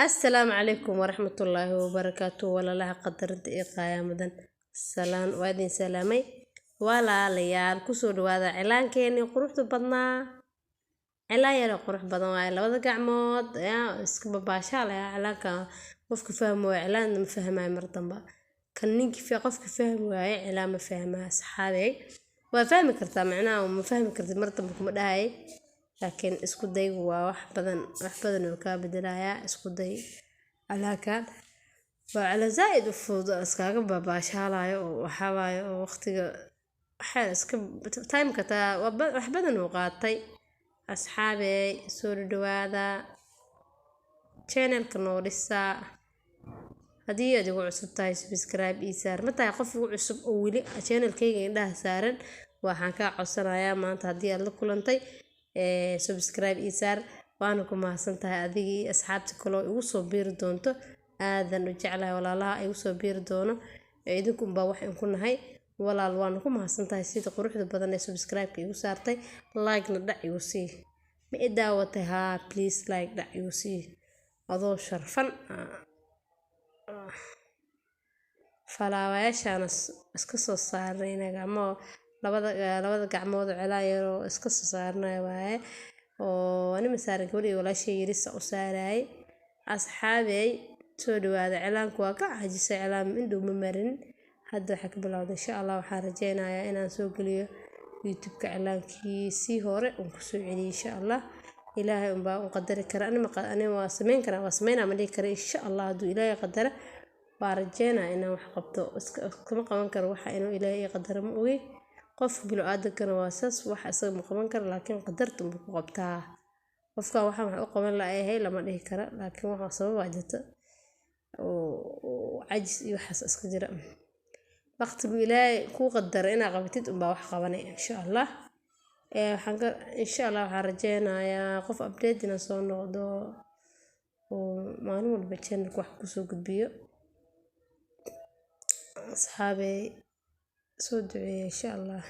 السلام عليكم ورحمة الله وبركاته ولا لها قدرت إيقايا مدن سلام وادين سلامي ولا ليال كسود وهذا إعلان كيني قروح بدنا إعلان يلا قروح بدنا واي لبدا قعمود يا اسكب باشال يا إعلانك قفك فهم إعلان مفهمها مرتبا كان نيجي في قفك فهم واي إعلان مفهمها صحابي وفهم كرتا معناه ومفهم كرتا مرتبا كمدهاي لكن اسكو day waa wax badan oo ka bedelaya isku day alaakan waa ala zaid u fudud iskaga babaashalayo oo waxa waaye oo waqtiga waxa iska time ka taa wax badan oo qaatay asxaabey soo dhawaada channel ka noo dhisa hadii aad ugu cusub tahay subscribe ii saar mataa qof ugu cusub oo weli channel kayga indhaha saaran waxaan ka codsanayaa maanta hadii aad la kulantay subscribe isaar waana ku mahadsantahay adigii asxaabta kale oo igu soo biiri doonto aadan u jeclahay walaalaha igu soo biiri doono idinku baa wax in ku nahay walaal waana ku mahadsantahay sida quruxda badan ee subscribe-ka igu saartay like na dhac igu sii ma i daawatay ha please like dhac igu sii adoo sharfan falaawayaashaana iska soo saarnaynaga ama labada gacmood celaayaro iska soo saarnay waaye oo ani masaarin gabadhii walaashay yirisa u saaray asxaabey soo dhawaada celaanku waa ka caajisay celaan indhow ma marin hadda waxa ka bilowday insha Allah waxaan rajeynayaa inaan soo geliyo YouTube-ka celaankii hore oo ku soo celiyo insha Allah ilaahay baa u qadari kara ani waa sameyn karaa waa sameynaa ma dhihi kara insha Allah hadduu ilaahay qadara waa rajeynaa inaan wax qabto kama qaban karo waxa inuu ilaahay qadara ma ogi qof bilo aadagana waa saas waxa isaga ma qaban karo laakiin qadarta ma ku qabtaa qofka waxa u qaban laayahay lama dhihi kara laakiin waxa sabab ah jirta oo ajis iyo waxa iska jira waqtigu ilaahay ku qadara inaad qabatid baa wax qabanay insha Allah insha Allah waxaan rajeynayaa qof update ina soo noqdo oo maalin walba channel wax ku soo gudbiyo asxaabey soo duceeya insha Allah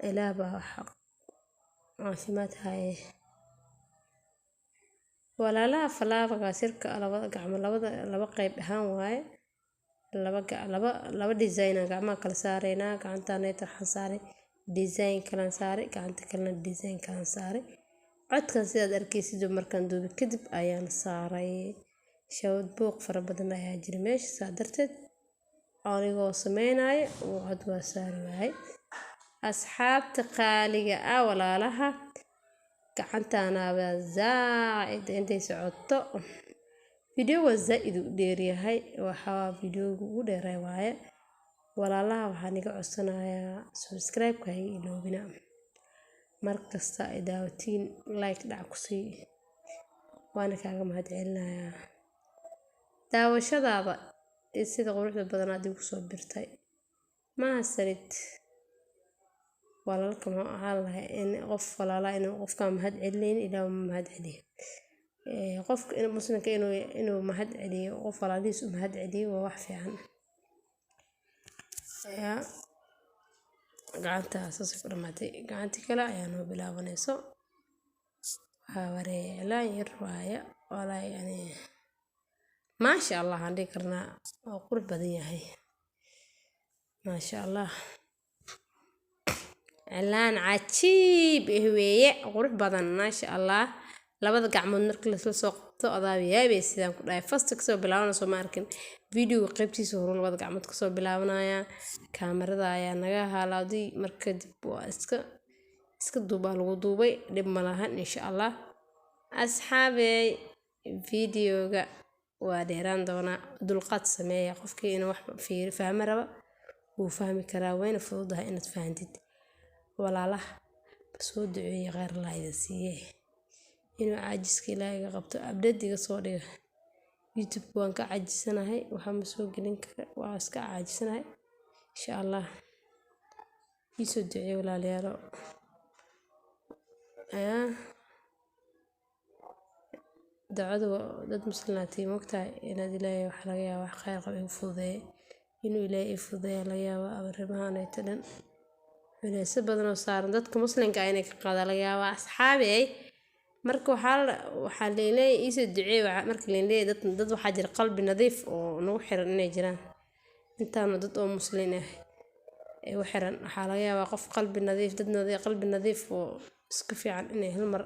ilaah baa xaq caafimaad haye walaalaha falaafaga sirka laba qayb ahaan waaye laba design gacmaha kala saarayna gacantana waxaan saaray design kala saaray gacanta kalena design kala saaray codkan sidaad arkaysid markaan duubi kadib ayaan saaray shawd buuq fara badan ayaa jira meesha saa darteed anigoo sameynaayo cod waa saari waay asxaabta qaaliga ah walaalaha gacantana waa zaid intay socoto video waa zaid u dheeryahay waxa videogu u dheeray waaye walaalaha waxaan iga codsanayaa subscribe-ka ay iloobina markasta ay daawatiin like dhac ku sii waana kaaga mahadcelinayaa daawashadaada sida quruxda badan aad igu soo birtay ma hasanid walaalka ma ahaan lahay in qof walaala inuu qofka mahad celin ilaa mahad celiyo qofka in muslimka inuu mahad celiyo qof walaalihiis u mahad celiyo waa wax fiican ya gacanta saas ku dhamaatay gacanti kale ayaa noo bilaabanayso waxaa wareey ilaan yar waaya walaa yani ما شاء الله عندي كرنا قرب بديها هي ما شاء الله علان عجيب هوية قرب بدن ما شاء الله لبض قعمود نركل سوق أضابي يا بس إذا كنا فاست كسر بلاونا سو ماركن فيديو قيبتي صورون لبض قعمود كسر بلاونا يا كاميرا ضايع نجاها لودي مركز اسك دوبال ودوبي لملاهن إن شاء الله أصحابي فيديو waa dheeraan doona dulqaad sameeya qofkii inuu wax fahmo raba uu fahmi karaa wayna fududahay inaad fahantid walaalaha soo duceeya qeyr laayda siiye inuu caajiska ilaahay qabto abdadiga soo dhigo YouTube waan ka caajisanahay waxa ma soo gelin kara waa iska caajisanahay insha Allah soo duceeya walaalayaal dacwadu dad muslimiin waqtaa inaad ilaahay wax laga yaabo wax khayr qabo fududeey inuu ilaahay fududeeyo laga yaabo arrimahan ay tadan walaasha badan oo saaran dadka muslimka ah inay ka qaada laga yaabo asxaabey marka waxaa leeyahay iisa duceey marka leeyahay dad waxaa jira qalbi nadiif oo nagu xiran inay jiraan intaana dad oo muslimiin ah ee xiran waxaa laga yaabaa qof qalbi nadiif qalbi nadiif oo iska fiican inay hal mar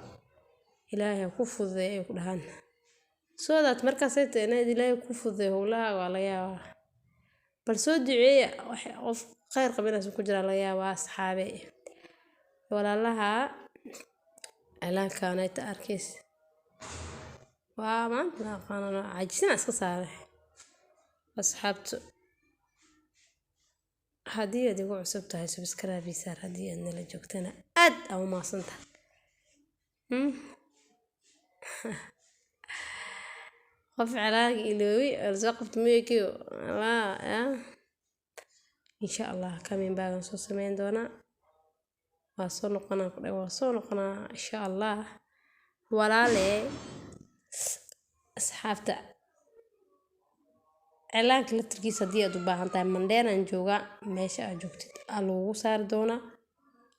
ilaahay ku fududeeyo ay ku dhahaan soo daad markaas ay tahay inaad ilaahay ku fududeeyo howlaha waa laga yaabaa bal soo duceeya qof khayr qabinaas ku jira laga yaabaa asxaabe walaalaha cilaankaan ay arkays waa maanta qaanana caajisna iska saaray asxaabtu haddii aad igu cusub tahay subscribe saar haddii aad nala joogtana aad u maasanta qof cilaanka iloowi soo qabto meekiyo insha allah kamin baagan soo sameyn doonaa waa soo noqonaa insha allah walaale asxaabta cilaanka latirkiisa haddii aad u baahan tahay mandheeraan joogaa meesha aad joogtid aa lagugu saari doonaa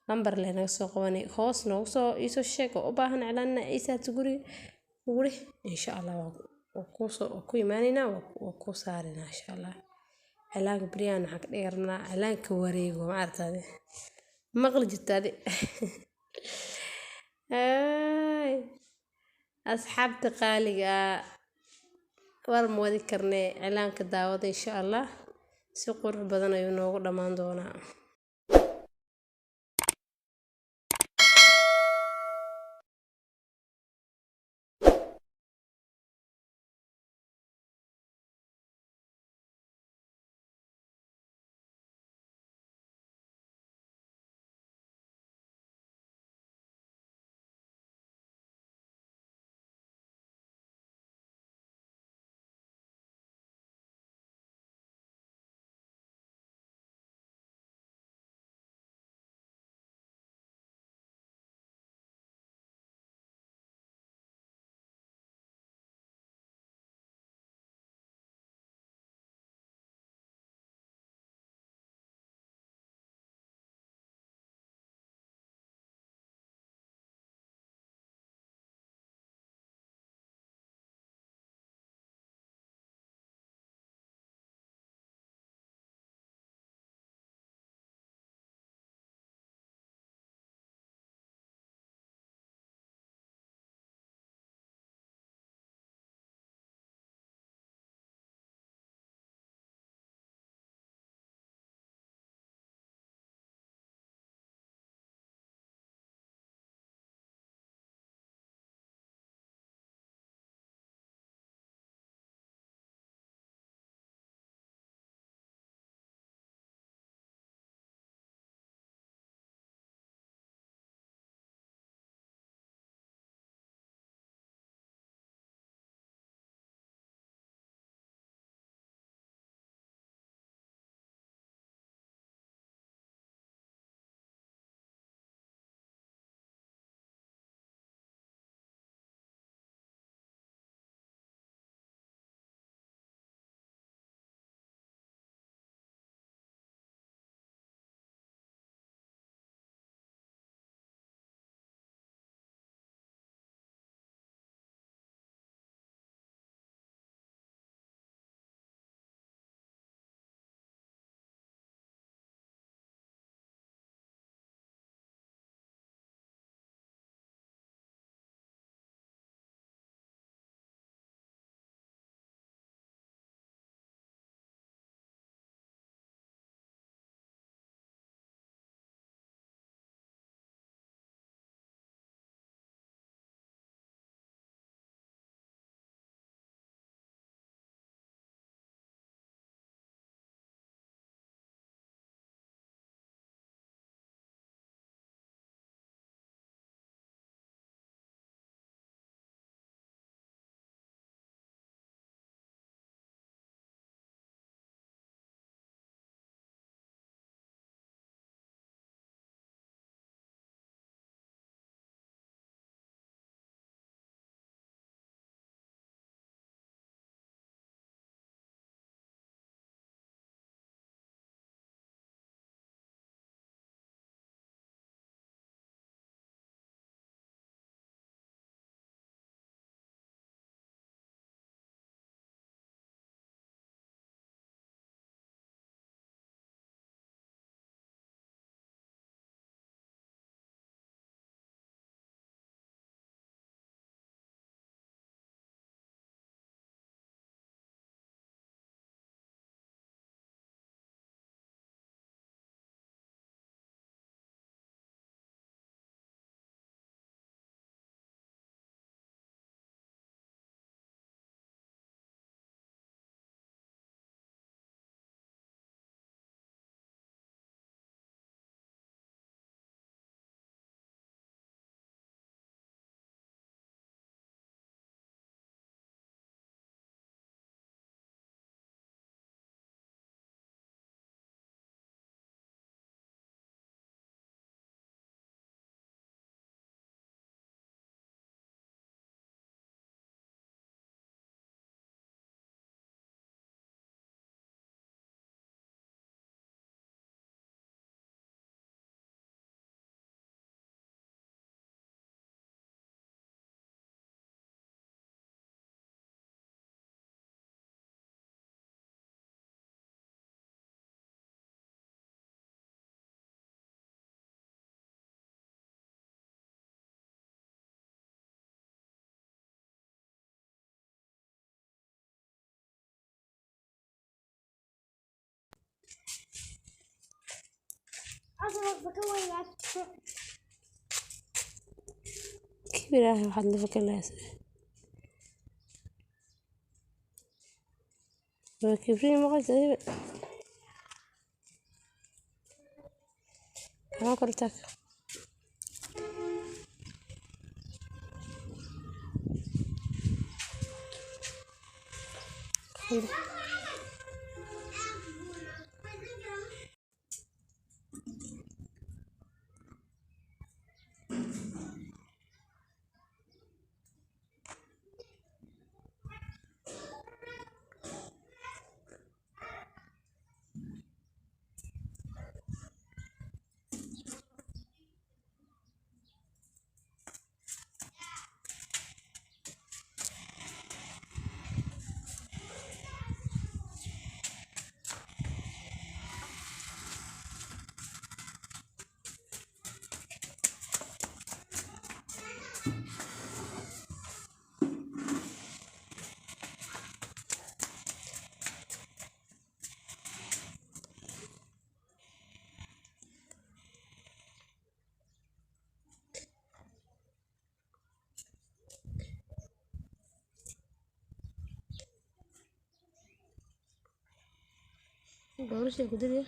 lambar leh naga soo qabanay hoos noogu soo iisoo sheeg oo u baahan cilaanna ciisaata guri insha allah waa ku imaanaynaa waa ku saaraynaa insha allah cilaanka biryaan waxaan ka dhigi rabnaa cilaanka wareego ma aragtaade maqli jirtaade asxaabta qaaliga war ma wadi karnee cilaanka daawada insha allah si qurux badan ayuu noogu dhammaan doonaa كبيرة واحد لفك الله كبرين ما قلت ما قلتك بقولش يا كدري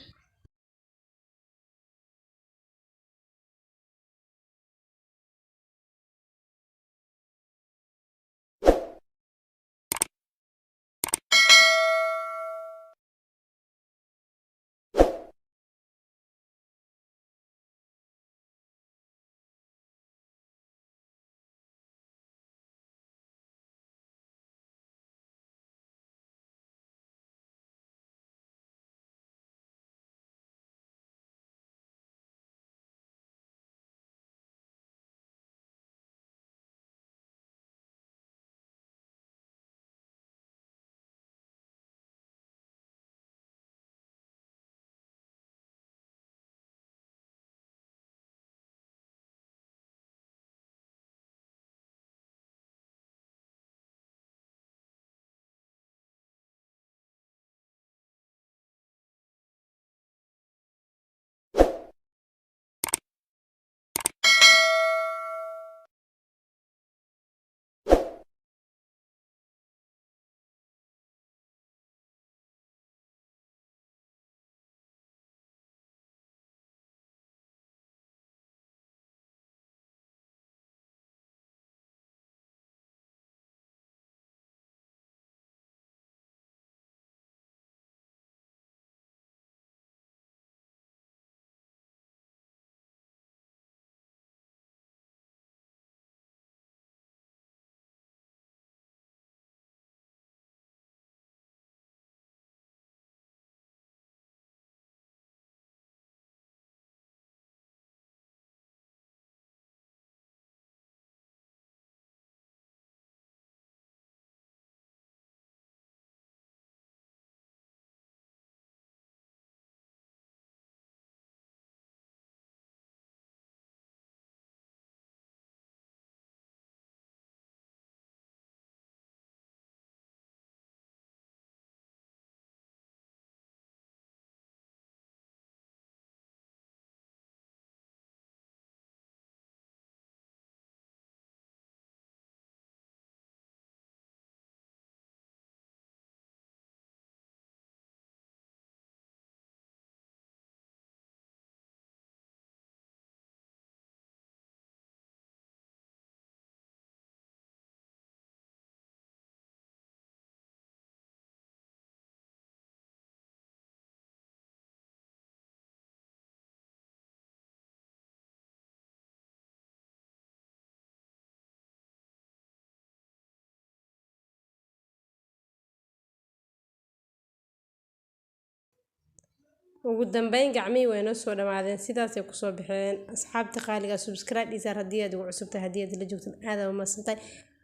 ugu dambeyn gacmihii way noo soo dhamaadeen sidaasay kusoo baxeen asxaabta qaaliga subscribe isaar haddii aad ugu cusubtahay haddii aad la joogtan aad u mahadsantahay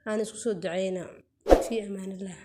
aan isku soo duceyna fi amaanillah